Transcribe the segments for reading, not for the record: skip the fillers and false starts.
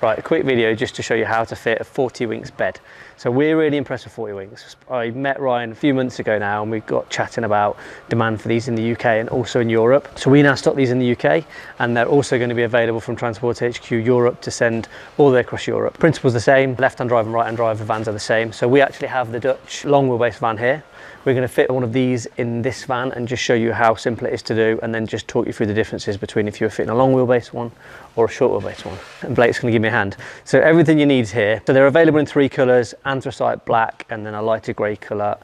Right, a quick video just to show you how to fit a 40 Winks bed. So we're really impressed with 40 Winks. I met Ryan a few months ago now and we got chatting about demand for these in the UK and also in Europe. So we now stock these in the UK and they're also going to be available from Transport HQ Europe to send all the way across Europe. Principle's the same, left-hand drive and right-hand drive vans are the same. So we actually have the Dutch long wheelbase van here. We're going to fit one of these in this van and just show you how simple it is to do and then just talk you through the differences between if you're fitting a long wheelbase one or a short wheelbase one. And Blake's going to give me a hand. So everything you need is here. So they're available in 3 colours, anthracite black and then a lighter grey colour.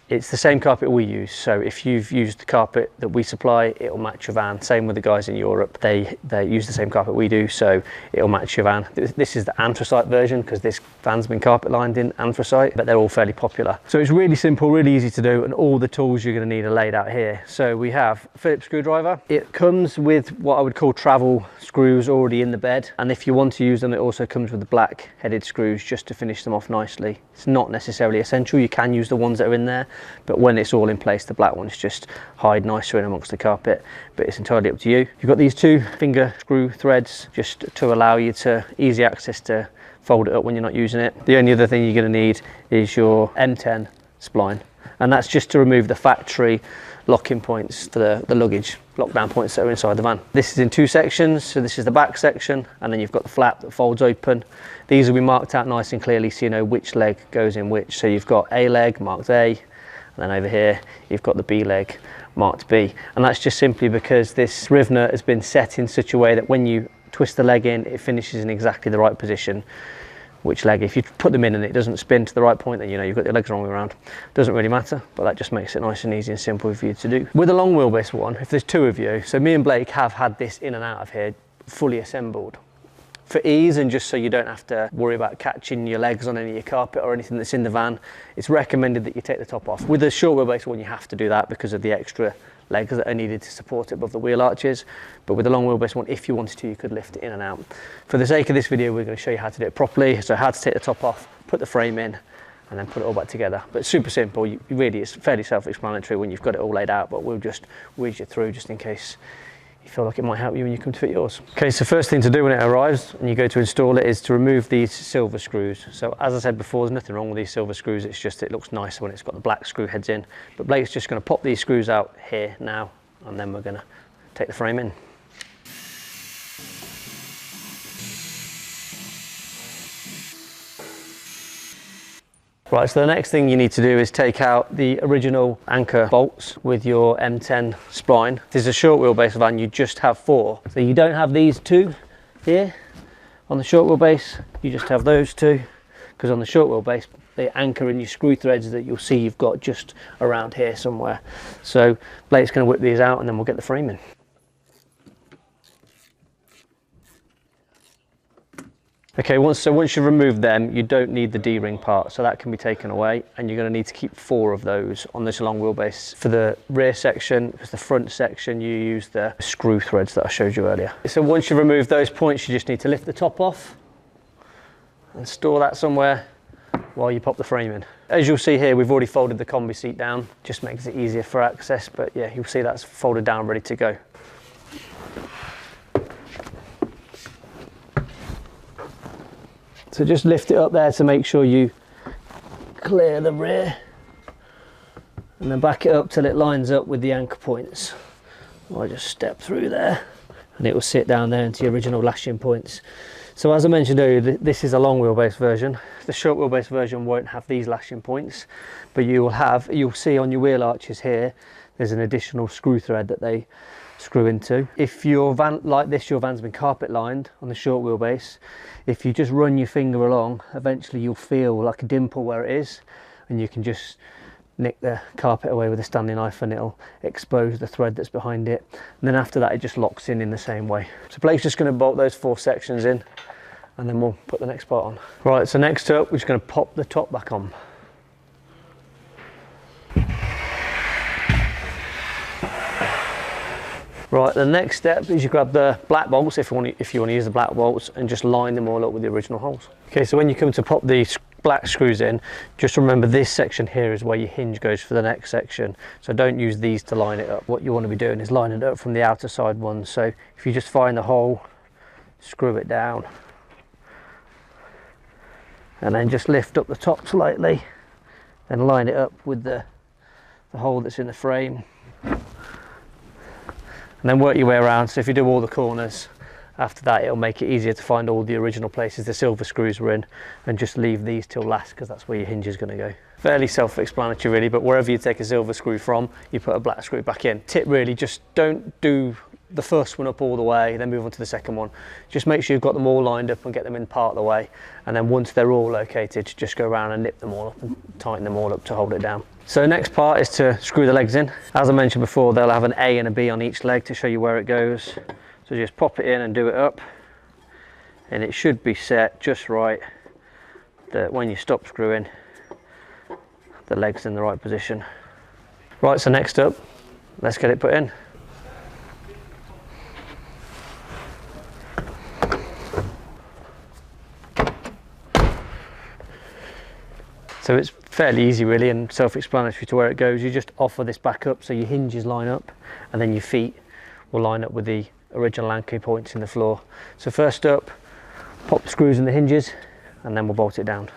It's the same carpet we use, so if you've used the carpet that we supply, it'll match your van. Same with the guys in Europe, they use the same carpet we do, so it'll match your van. This is the anthracite version because this van's been carpet lined in anthracite, but they're all fairly popular. So it's really simple, really easy to do, and all the tools you're going to need are laid out here. So we have a Phillips screwdriver. It comes with what I would call travel screws already in the bed, and if you want to use them, it also comes with the black headed screws just to finish them off nicely. It's not necessarily essential, you can use the ones that are in there, but when it's all in place, the black ones just hide nicer in amongst the carpet, but it's entirely up to you. You've got these 2 finger screw threads just to allow you to easy access to fold it up when you're not using it. The only other thing you're going to need is your M10 spline, and that's just to remove the factory locking points for the luggage lockdown points that are inside the van. This is in 2 sections, so this is the back section and then you've got the flap that folds open. These will be marked out nice and clearly so you know which leg goes in which. So you've got A leg marked A, and then over here you've got the B leg marked B, and that's just simply because this riveter has been set in such a way that when you twist the leg in, it finishes in exactly the right position. Which leg, if you put them in and it doesn't spin to the right point, then you know you've got your legs the wrong way around. Doesn't really matter, but that just makes it nice and easy and simple for you to do. With a long wheelbase one, if there's 2 of you, so me and Blake have had this in and out of here fully assembled. For ease and just so you don't have to worry about catching your legs on any of your carpet or anything that's in the van, it's recommended that you take the top off. With a short wheelbase one, you have to do that because of the extra legs that are needed to support it above the wheel arches. But with a long wheelbase one, if you wanted to, you could lift it in and out. For the sake of this video, we're going to show you how to do it properly. So how to take the top off, put the frame in, and then put it all back together. But super simple. It's fairly self-explanatory when you've got it all laid out, but we'll just whiz you through just in case you feel like it might help you when you come to fit yours. Okay, so first thing to do when it arrives and you go to install it is to remove these silver screws. So as I said before, there's nothing wrong with these silver screws, it's just it looks nicer when it's got the black screw heads in. But Blake's just going to pop these screws out here now, and then we're going to take the frame in. Right, so the next thing you need to do is take out the original anchor bolts with your M10 spline. If this is a short wheelbase van, you just have 4. So you don't have these 2 here on the short wheelbase, you just have those 2, because on the short wheelbase, they anchor in your screw threads that you'll see you've got just around here somewhere. So Blake's going to whip these out and then we'll get the frame in. Okay, once you've removed them, you don't need the D-ring part, so that can be taken away, and you're going to need to keep 4 of those on this long wheelbase. For the rear section, for the front section, you use the screw threads that I showed you earlier. So once you've removed those points, you just need to lift the top off and store that somewhere while you pop the frame in. As you'll see here, we've already folded the combi seat down, just makes it easier for access, but yeah, you'll see that's folded down, ready to go. So just lift it up there to make sure you clear the rear, and then back it up till it lines up with the anchor points. I'll just step through there and it will sit down there into your original lashing points. So as I mentioned earlier, this is a long wheelbase version. The short wheelbase version won't have these lashing points, but you'll see on your wheel arches here, there's an additional screw thread that they screw into. If your van like this, your van's been carpet lined on the short wheelbase, if you just run your finger along, eventually you'll feel like a dimple where it is, and you can just nick the carpet away with a Stanley knife and it'll expose the thread that's behind it, and then after that it just locks in the same way. So Blake's just going to bolt those 4 sections in and then we'll put the next part on. Right, so next up we're just going to pop the top back on. Right, the next step is you grab the black bolts, if you want to use the black bolts, and just line them all up with the original holes. Okay, so when you come to pop these black screws in, just remember this section here is where your hinge goes for the next section. So don't use these to line it up. What you want to be doing is lining it up from the outer side ones. So if you just find the hole, screw it down, and then just lift up the top slightly, then line it up with the hole that's in the frame, and then work your way around. So if you do all the corners, after that it'll make it easier to find all the original places the silver screws were in, and just leave these till last because that's where your hinge is going to go. Fairly self-explanatory really, but wherever you take a silver screw from, you put a black screw back in. Tip really, just don't do the first one up all the way, then move on to the second one. Just make sure you've got them all lined up and get them in part of the way, and then once they're all located, just go around and nip them all up and tighten them all up to hold it down. So next part is to screw the legs in. As I mentioned before, they'll have an A and a B on each leg to show you where it goes. So just pop it in and do it up, and it should be set just right that when you stop screwing, the leg's in the right position. Right, so next up, let's get it put in. So it's fairly easy really and self-explanatory to where it goes. You just offer this back up so your hinges line up, and then your feet will line up with the original anchor points in the floor. So first up, pop the screws in the hinges, and then we'll bolt it down.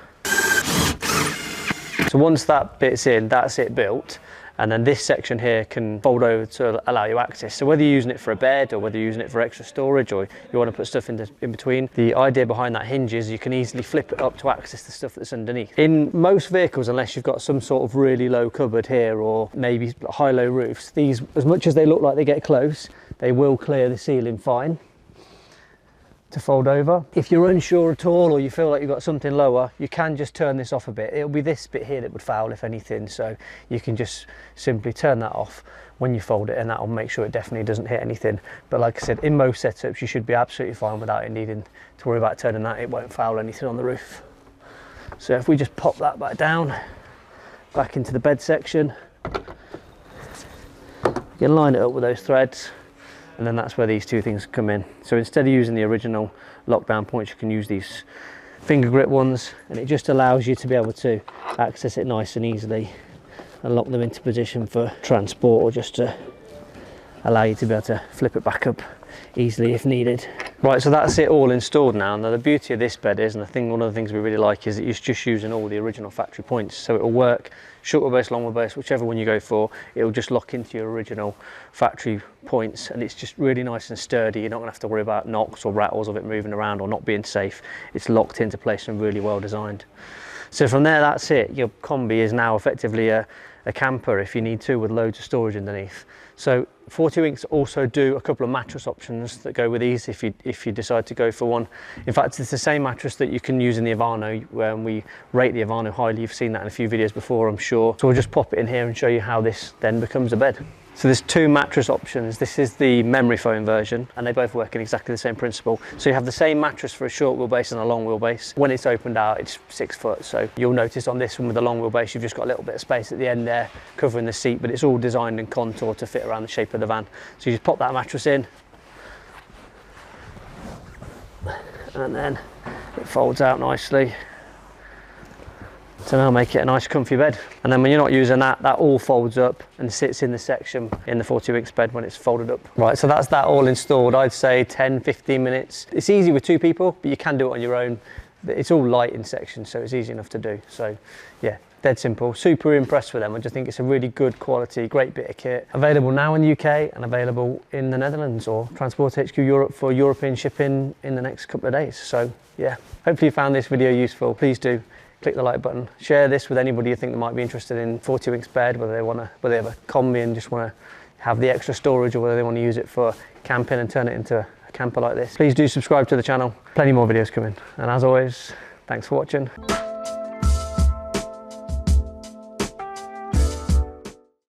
So once that bit's in, that's it built, and then this section here can fold over to allow you access. So whether you're using it for a bed or whether you're using it for extra storage or you want to put stuff in between, the idea behind that hinge is you can easily flip it up to access the stuff that's underneath. In most vehicles, unless you've got some sort of really low cupboard here or maybe high-low roofs, these, as much as they look like they get close, they will clear the ceiling fine to fold over. If you're unsure at all or you feel like you've got something lower, you can just turn this off a bit. It'll be this bit here that would foul if anything, so you can just simply turn that off when you fold it, and that will make sure it definitely doesn't hit anything. But like I said, in most setups you should be absolutely fine without it needing to worry about turning that. It won't foul anything on the roof. So if we just pop that back down, back into the bed section, you can line it up with those threads, and then that's where these two things come in. So instead of using the original lockdown points, you can use these finger grip ones, and it just allows you to be able to access it nice and easily and lock them into position for transport, or just to allow you to be able to flip it back up easily if needed. Right, so that's it all installed now. Now the beauty of this bed is, and I think one of the things we really like, is that it's just using all the original factory points. So it'll work short wheelbase, long wheelbase, whichever one you go for, it'll just lock into your original factory points, and it's just really nice and sturdy. You're not gonna have to worry about knocks or rattles of it moving around or not being safe. It's locked into place and really well designed. So from there, that's it. Your Kombi is now effectively a camper if you need to, with loads of storage underneath. So Forty Winks also do a couple of mattress options that go with these if you decide to go for one. In fact, it's the same mattress that you can use in the Avano. When we rate the Avano highly, you've seen that in a few videos before, I'm sure. So we'll just pop it in here and show you how this then becomes a bed. So there's two mattress options. This is the memory foam version, and they both work in exactly the same principle. So you have the same mattress for a short wheelbase and a long wheelbase. When it's opened out, it's 6 foot. So you'll notice on this one with the long wheelbase, you've just got a little bit of space at the end there covering the seat, but it's all designed and contoured to fit around the shape of the van. So you just pop that mattress in, and then it folds out nicely to now make it a nice comfy bed. And then when you're not using that, that all folds up and sits in the section in the 40 Winks bed when it's folded up. Right, so that's that all installed. I'd say 10-15 minutes. It's easy with 2 people, but you can do it on your own. It's all light in sections, so it's easy enough to do. So yeah, dead simple. Super impressed with them. I just think it's a really good quality, great bit of kit. Available now in the UK and available in the Netherlands or Transport HQ Europe for European shipping in the next couple of days. So yeah, hopefully you found this video useful. Please do click the like button. Share this with anybody you think that might be interested in 40 Winks bed, whether they have a Kombi and just want to have the extra storage, or whether they want to use it for camping and turn it into a camper like this. Please do subscribe to the channel. Plenty more videos coming. And as always, thanks for watching.